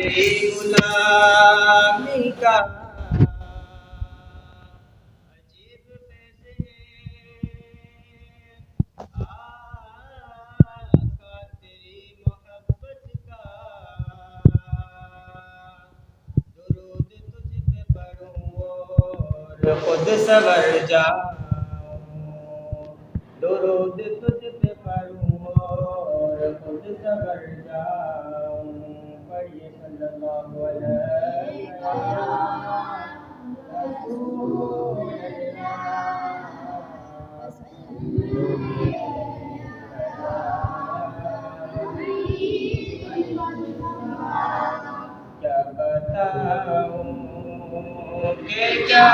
तेरी गुलामी का अजीब फैज़ आका तेरी मोहब्बत का दुरूद तुझ पे पढ़ूं और खुद सवर जाऊं दुरूद तुझ पे पढ़ूं और खुद सवर जाऊं पढ़िए सल्लल्लाहु अलैहि क्या बताऊं कि क्या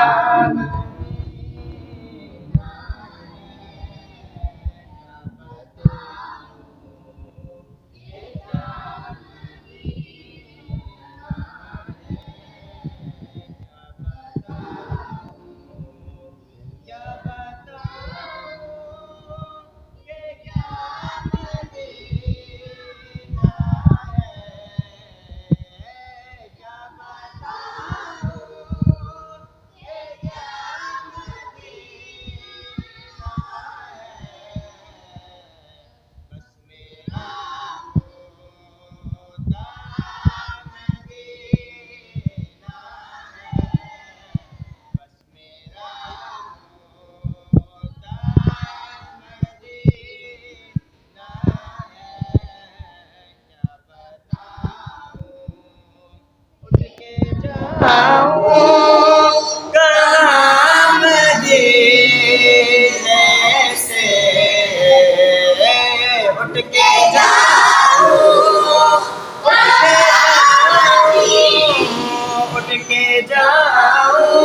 उठ के जाऊं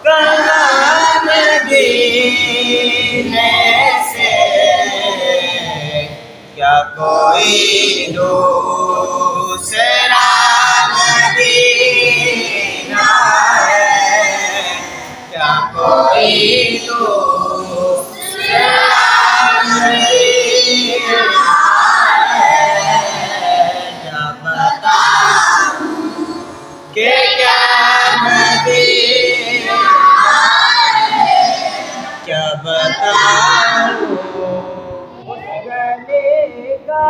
कहाँ मदीने से क्या कोई दूसरा मदीना है क्या कोई दूसरा मदीना क्या बताऊं कि क्या मदीना क्या बताऊं उस गले का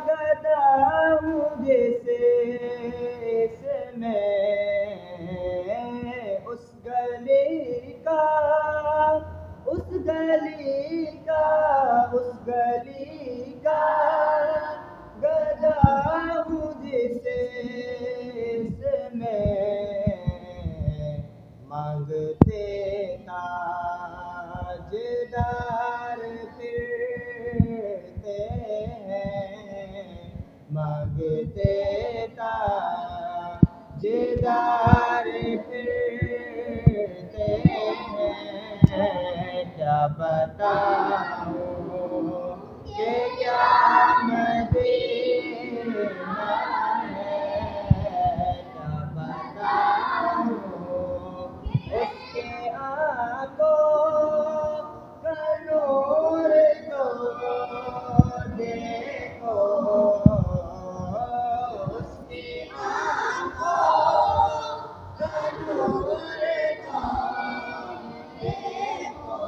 गदा हूँ जैसे मैं उस गली का गदा हूँ जैसे मैं मांगते ताजदार फिरते हैं मांगते ताजदार फिरते हैं क्या बताऊं कि क्या मदीना है क्या बताऊं उसके आंखों का नूर तो देखो उसकी आंखों का नूर तो देखो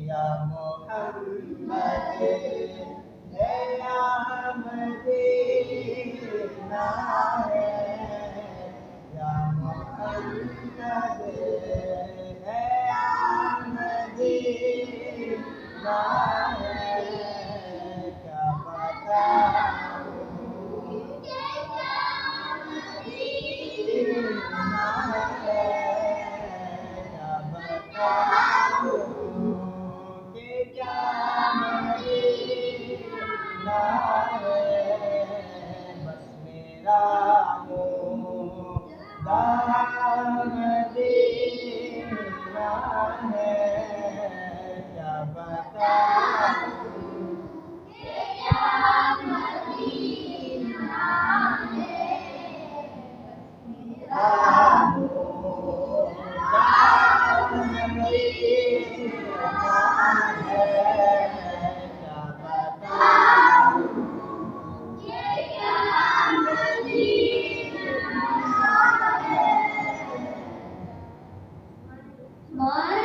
या मोहम्मद या मदीना है या मोहम्मद या मदीना है क्या बताऊं मदीना है क्या बताऊं कि क्या मदीना है बस मेरा मुद्दा मदीना है क्या बताऊं One.